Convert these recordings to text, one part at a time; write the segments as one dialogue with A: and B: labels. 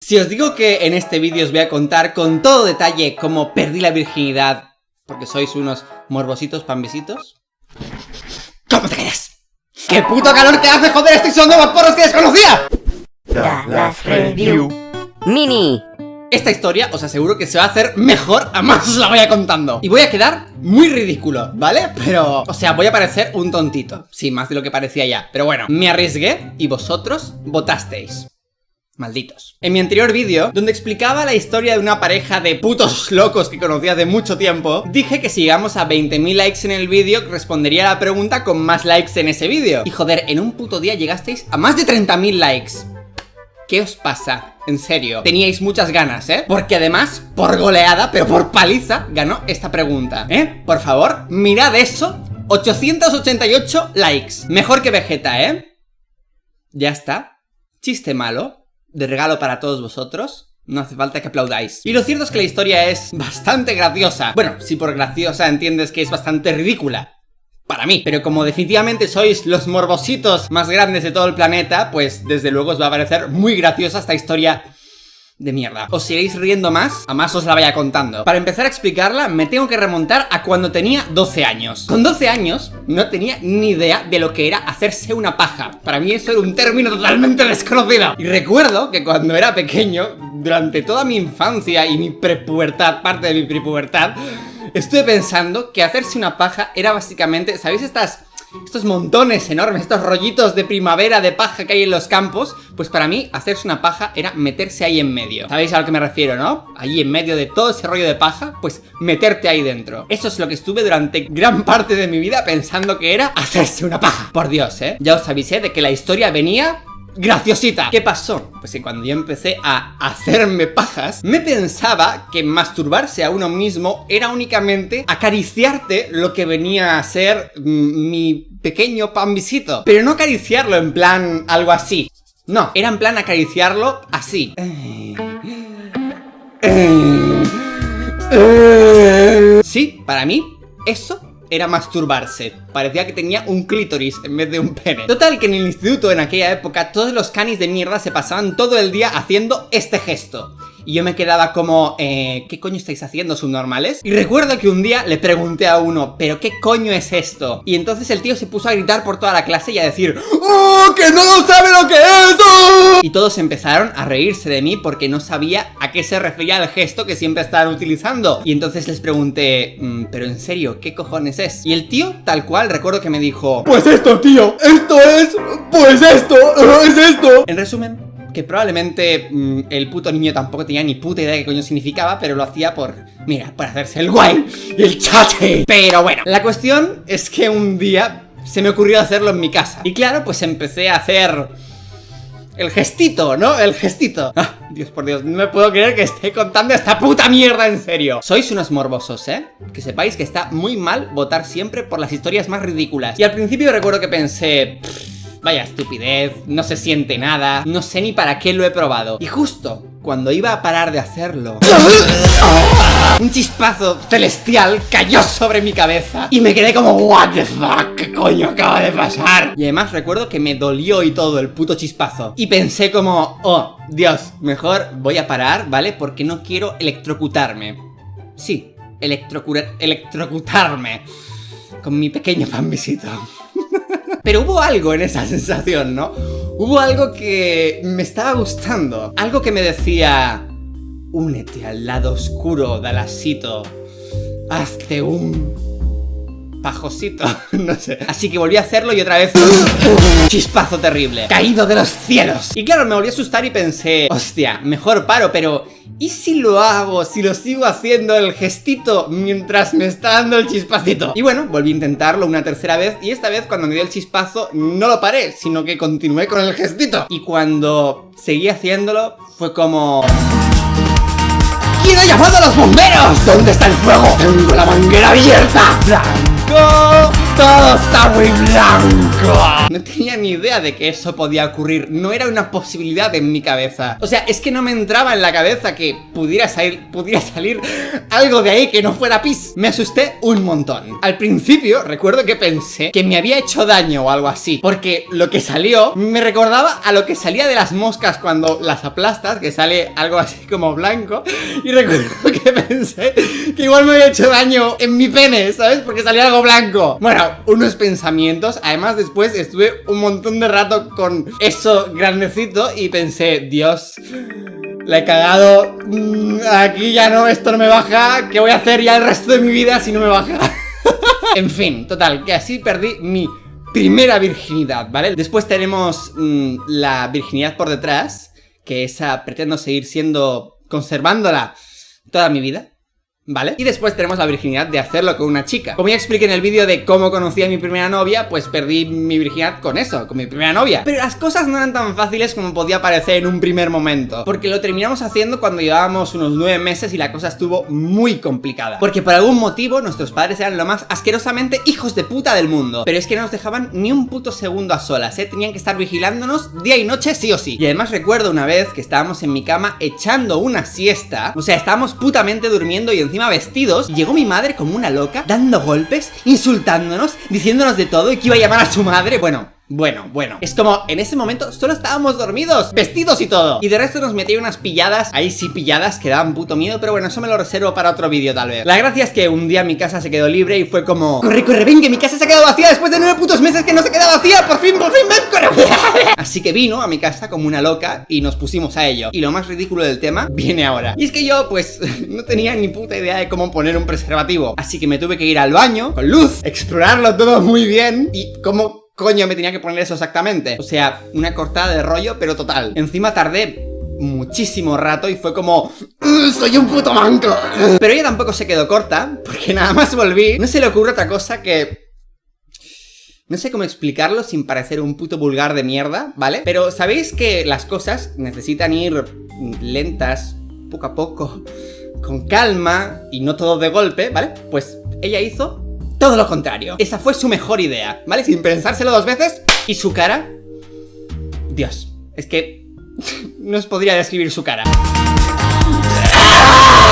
A: Si os digo que en este vídeo os voy a contar con todo detalle cómo perdí la virginidad porque sois unos morbositos pambisitos, ¿cómo te callas? ¡Qué puto calor que hace, joder! ¡Estoy sonando más porros que desconocía!
B: Dallas Review Mini.
A: Esta historia os aseguro que se va a hacer mejor a más os la voy a contando. Y voy a quedar muy ridículo, ¿vale? Pero, o sea, voy a parecer un tontito. Sí, más de lo que parecía ya. Pero bueno, me arriesgué y vosotros votasteis. Malditos. En mi anterior vídeo, donde explicaba la historia de una pareja de putos locos que conocí hace mucho tiempo, dije que si llegamos a 20.000 likes en el vídeo, respondería a la pregunta con más likes en ese vídeo. Y joder, en un puto día llegasteis a más de 30.000 likes. ¿Qué os pasa? En serio, teníais muchas ganas, ¿eh? Porque además, por goleada, pero por paliza, ganó esta pregunta, ¿eh? Por favor, mirad eso. 888 likes. Mejor que Vegeta, ¿eh? Ya está. Chiste malo. De regalo para todos vosotros. No hace falta que aplaudáis. Y lo cierto es que la historia es bastante graciosa. Bueno, si por graciosa entiendes que es bastante ridícula. Para mí. Pero como definitivamente sois los morbositos más grandes de todo el planeta, pues desde luego os va a parecer muy graciosa esta historia de mierda. Os iréis riendo más, a más os la vaya contando. Para empezar a explicarla, me tengo que remontar a cuando tenía 12 años. Con 12 años no tenía ni idea de lo que era hacerse una paja. Para mí eso era un término totalmente desconocido. Y recuerdo que cuando era pequeño, durante toda mi infancia y mi prepubertad, parte de mi prepubertad, estuve pensando que hacerse una paja era básicamente, ¿sabéis estos montones enormes, estos rollitos de primavera de paja que hay en los campos? Pues para mí, hacerse una paja era meterse ahí en medio. ¿Sabéis a lo que me refiero, no? Ahí en medio de todo ese rollo de paja, pues meterte ahí dentro. Eso es lo que estuve durante gran parte de mi vida pensando que era hacerse una paja. Por Dios, ¿eh? Ya os avisé de que la historia venía graciosita. ¿Qué pasó? Pues que cuando yo empecé a hacerme pajas, me pensaba que masturbarse a uno mismo era únicamente acariciarte lo que venía a ser mi pequeño pambisito. Pero no acariciarlo en plan algo así. No, era en plan acariciarlo así. Sí, para mí, eso era masturbarse. Parecía que tenía un clítoris en vez de un pene. Total, que en el instituto en aquella época todos los canis de mierda se pasaban todo el día haciendo este gesto. Y yo me quedaba como, ¿qué coño estáis haciendo, subnormales? Y recuerdo que un día le pregunté a uno, ¿pero qué coño es esto? Y entonces el tío se puso a gritar por toda la clase y a decir, ¡oh, que no sabe lo que es! ¡Oh! Y todos empezaron a reírse de mí porque no sabía a qué se refería el gesto que siempre estaban utilizando. Y entonces les pregunté, ¿pero en serio, qué cojones es? Y el tío, tal cual, recuerdo que me dijo, pues esto, tío, esto es, pues esto, es esto. En resumen, que probablemente el puto niño tampoco tenía ni puta idea de qué coño significaba, pero lo hacía por hacerse el guay y el chate. Pero bueno, la cuestión es que un día se me ocurrió hacerlo en mi casa. Y claro, pues empecé a hacer el gestito, ¿no? El gestito. Ah, Dios por Dios, no me puedo creer que esté contando esta puta mierda en serio. Sois unos morbosos, ¿eh? Que sepáis que está muy mal votar siempre por las historias más ridículas. Y al principio recuerdo que pensé, vaya estupidez, no se siente nada, no sé ni para qué lo he probado. Y justo cuando iba a parar de hacerlo, un chispazo celestial cayó sobre mi cabeza y me quedé como, what the fuck, ¿qué coño acaba de pasar? Y además recuerdo que me dolió y todo el puto chispazo. Y pensé como, oh, Dios, mejor voy a parar, ¿vale? Porque no quiero electrocutarme. Sí, electrocutarme con mi pequeño pambisito. Pero hubo algo en esa sensación, ¿no? Hubo algo que me estaba gustando. Algo que me decía, únete al lado oscuro, Dallasito. Hazte un pajosito, no sé. Así que volví a hacerlo y otra vez chispazo terrible, caído de los cielos. Y claro, me volví a asustar y pensé, hostia, mejor paro, pero ¿y si lo hago, si lo sigo haciendo el gestito mientras me está dando el chispacito? Y bueno, volví a intentarlo una tercera vez y esta vez cuando me dio el chispazo no lo paré, sino que continué con el gestito. Y cuando seguí haciéndolo fue como, ¿quién ha llamado a los bomberos? ¿Dónde está el fuego? Tengo la manguera abierta. ¡Blanco! Todo está muy blanco. No tenía ni idea de que eso podía ocurrir. No era una posibilidad en mi cabeza. O sea, es que no me entraba en la cabeza que pudiera salir algo de ahí que no fuera pis. Me asusté un montón. Al principio recuerdo que pensé que me había hecho daño o algo así, porque lo que salió me recordaba a lo que salía de las moscas cuando las aplastas, que sale algo así como blanco. Y recuerdo que pensé que igual me había hecho daño en mi pene, ¿sabes? Porque salía algo blanco. Bueno, unos pensamientos. Además, después estuve un montón de rato con eso grandecito y pensé, Dios, la he cagado. Aquí ya no, esto no me baja. ¿Qué voy a hacer ya el resto de mi vida si no me baja? En fin, total, que así perdí mi primera virginidad, ¿vale? Después tenemos la virginidad por detrás, que esa pretendo seguir conservándola toda mi vida, ¿vale? Y después tenemos la virginidad de hacerlo con una chica. Como ya expliqué en el vídeo de cómo conocí a mi primera novia, pues perdí mi virginidad con eso, con mi primera novia. Pero las cosas no eran tan fáciles como podía parecer en un primer momento, porque lo terminamos haciendo cuando llevábamos unos 9 meses y la cosa estuvo muy complicada. Porque por algún motivo nuestros padres eran lo más asquerosamente hijos de puta del mundo. Pero es que no nos dejaban ni un puto segundo a solas, ¿eh? Tenían que estar vigilándonos día y noche sí o sí. Y además recuerdo una vez que estábamos en mi cama echando una siesta. O sea, estábamos putamente durmiendo y encima vestidos, y llegó mi madre como una loca, dando golpes, insultándonos, diciéndonos de todo y que iba a llamar a su madre. Bueno, es como, en ese momento solo estábamos dormidos, vestidos y todo. Y de resto nos metí unas pilladas, ahí sí pilladas, que daban puto miedo, pero bueno, eso me lo reservo para otro vídeo tal vez. La gracia es que un día mi casa se quedó libre y fue como, corre, ven, que mi casa se ha quedado vacía después de 9 putos meses que no se queda vacía, por fin, ven, corre. Así que vino a mi casa como una loca y nos pusimos a ello. Y lo más ridículo del tema viene ahora. Y es que yo, pues, no tenía ni puta idea de cómo poner un preservativo. Así que me tuve que ir al baño, con luz, explorarlo todo muy bien y como... coño, me tenía que poner eso exactamente. O sea, una cortada de rollo, pero total. Encima tardé muchísimo rato y fue como... ¡soy un puto manco! Pero ella tampoco se quedó corta, porque nada más volví. No se le ocurre otra cosa que... no sé cómo explicarlo sin parecer un puto vulgar de mierda, ¿vale? Pero sabéis que las cosas necesitan ir lentas, poco a poco, con calma y no todo de golpe, ¿vale? Pues ella hizo... todo lo contrario. Esa fue su mejor idea, ¿vale? Sin pensárselo 2 veces. Y su cara... Dios, es que... no os podría describir su cara.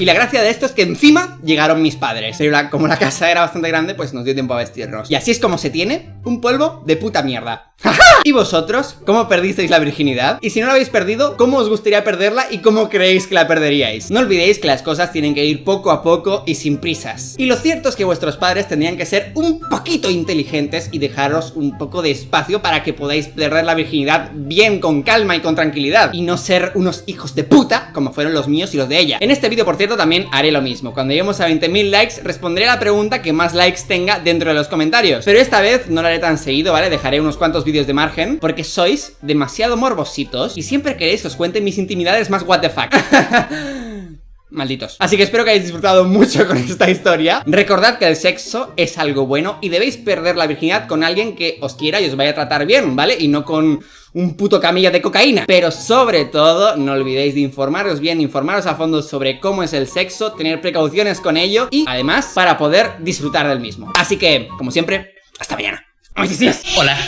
A: Y la gracia de esto es que encima llegaron mis padres. Pero como la casa era bastante grande, pues nos dio tiempo a vestirnos. Y así es como se tiene un polvo de puta mierda. ¿Y vosotros? ¿Cómo perdisteis la virginidad? Y si no la habéis perdido, ¿cómo os gustaría perderla y cómo creéis que la perderíais? No olvidéis que las cosas tienen que ir poco a poco y sin prisas. Y lo cierto es que vuestros padres tendrían que ser un poquito inteligentes y dejaros un poco de espacio para que podáis perder la virginidad bien, con calma y con tranquilidad. Y no ser unos hijos de puta como fueron los míos y los de ella. En este vídeo, por cierto, también haré lo mismo. Cuando lleguemos a 20.000 likes, responderé a la pregunta que más likes tenga dentro de los comentarios. Pero esta vez no lo haré tan seguido, ¿vale? Dejaré unos cuantos vídeos de margen, porque sois demasiado morbositos y siempre queréis que os cuente mis intimidades más what the fuck. Malditos. Así que espero que hayáis disfrutado mucho con esta historia. Recordad que el sexo es algo bueno y debéis perder la virginidad con alguien que os quiera y os vaya a tratar bien, ¿vale? Y no con un puto camilla de cocaína. Pero sobre todo, no olvidéis de informaros bien, informaros a fondo sobre cómo es el sexo, tener precauciones con ello y, además, para poder disfrutar del mismo. Así que, como siempre, hasta mañana. Hola.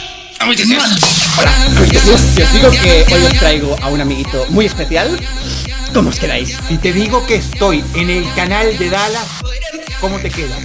A: Hola. Si os digo que hoy os traigo a un amiguito muy especial, ¿cómo os quedáis?
C: Si te digo que estoy en el canal de Dallas, ¿cómo te quedas?